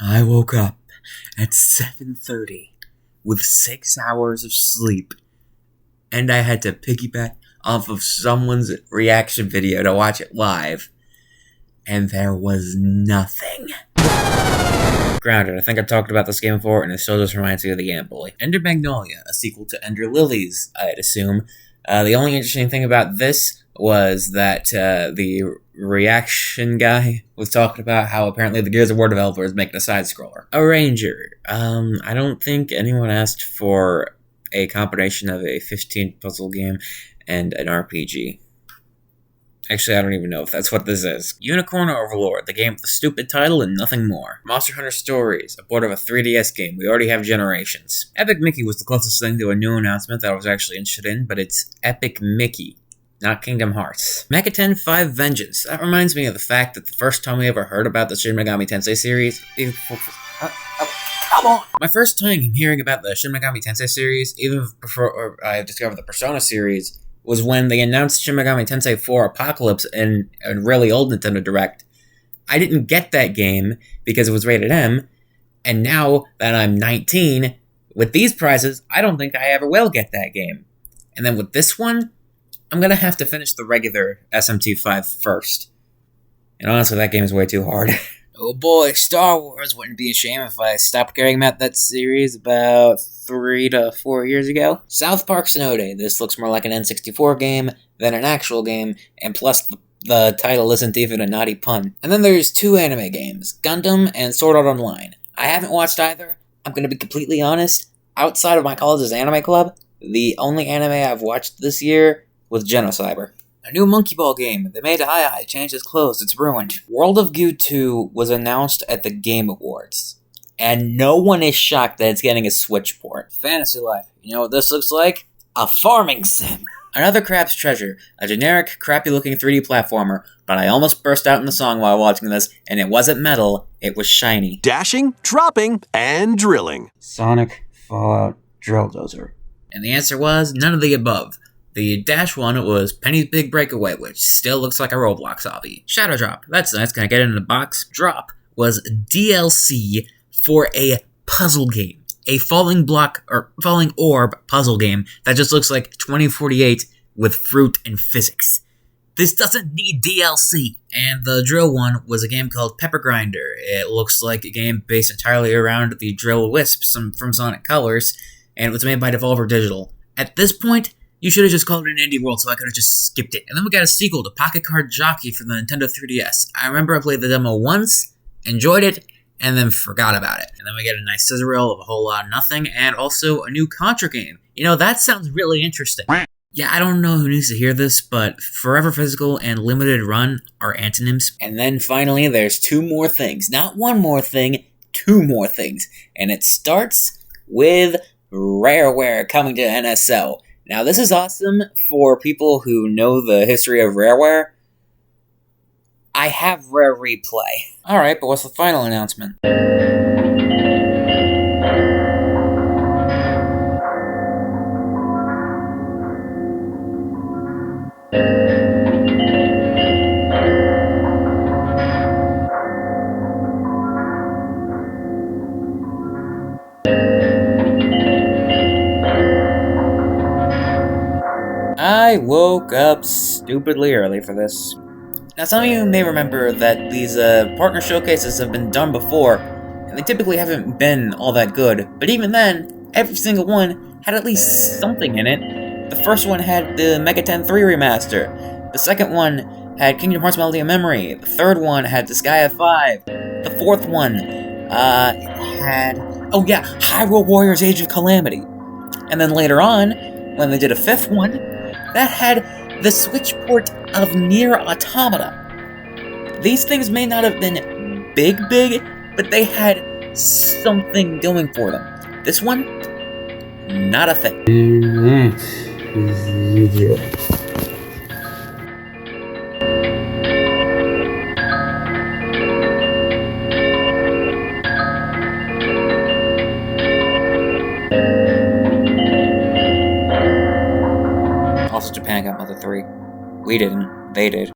I woke up at 7:30 with 6 hours of sleep, and I had to piggyback off of someone's reaction video to watch it live, and there was nothing. Grounded. I think I've talked about this game before, and it still just reminds me of the Ant Bully. Ender Magnolia, a sequel to Ender Lilies, I'd assume. The only interesting thing about this was that the reaction guy was talking about how apparently the Gears of War developer is making a side-scroller. A Ranger. I don't think anyone asked for a combination of a 15 puzzle game and an RPG. Actually, I don't even know if that's what this is. Unicorn Overlord, the game with the stupid title and nothing more. Monster Hunter Stories, a port of a 3DS game. We already have Generations. Epic Mickey was the closest thing to a new announcement that I was actually interested in, but it's Epic Mickey, not Kingdom Hearts. Megaten 5 Vengeance. That reminds me of the fact that the first time we ever heard about the Shin Megami Tensei series... Come on! My first time hearing about the Shin Megami Tensei series, even before I discovered the Persona series, was when they announced Shin Megami Tensei 4 Apocalypse in a really old Nintendo Direct. I didn't get that game because it was rated M, and now that I'm 19, with these prices, I don't think I ever will get that game. And then with this one, I'm gonna have to finish the regular SMT5 first. And honestly, that game is way too hard. Oh boy, Star Wars wouldn't be a shame if I stopped caring about that series about 3 to 4 years ago. South Park Snow Day. This looks more like an N64 game than an actual game, and plus the title isn't even a naughty pun. And then there's 2 anime games, Gundam and Sword Art Online. I haven't watched either. I'm gonna be completely honest. Outside of my college's anime club, the only anime I've watched this year was Genocyber. A new Monkey Ball game. They made Ai change his clothes. It's ruined. World of Goo 2 was announced at the Game Awards, and no one is shocked that it's getting a Switch port. Fantasy Life. You know what this looks like? A farming sim. Another Crab's Treasure. A generic, crappy-looking 3D platformer, but I almost burst out in the song while watching this, and it wasn't metal, it was shiny. Dashing, dropping, and drilling. Sonic Fallout Drill Dozer. And the answer was none of the above. The Dash one was Penny's Big Breakaway, which still looks like a Roblox hobby. Shadow Drop, that's nice, can I get it in a box? Drop was DLC for a puzzle game. A falling orb puzzle game that just looks like 2048 with fruit and physics. This doesn't need DLC. And the Drill one was a game called Pepper Grinder. It looks like a game based entirely around the Drill Wisps from Sonic Colors, and it was made by Devolver Digital. At this point, you should have just called it an Indie World so I could have just skipped it. And then we got a sequel to Pocket Card Jockey for the Nintendo 3DS. I remember I played the demo once, enjoyed it, and then forgot about it. And then we get a nice scissor reel of a whole lot of nothing, and also a new Contra game. You know, that sounds really interesting. Yeah, I don't know who needs to hear this, but Forever Physical and Limited Run are antonyms. And then finally, there's 2 more things. Not 1 more thing, 2 more things. And it starts with Rareware coming to NSO. Now, this is awesome for people who know the history of Rareware. I have Rare Replay. Alright, but what's the final announcement? I woke up stupidly early for this. Now, some of you may remember that these partner showcases have been done before, and they typically haven't been all that good, but even then, every single one had at least something in it. The first one had the Megaten 3 remaster, the second one had Kingdom Hearts Melody of Memory, the third one had Disgaea 5, the fourth one had, Hyrule Warriors Age of Calamity. And then later on, when they did a fifth one, that had the Switch port of Nier Automata. These things may not have been big, but they had something going for them. This one, not a thing. Also, Japan got Mother 3. We didn't. They did.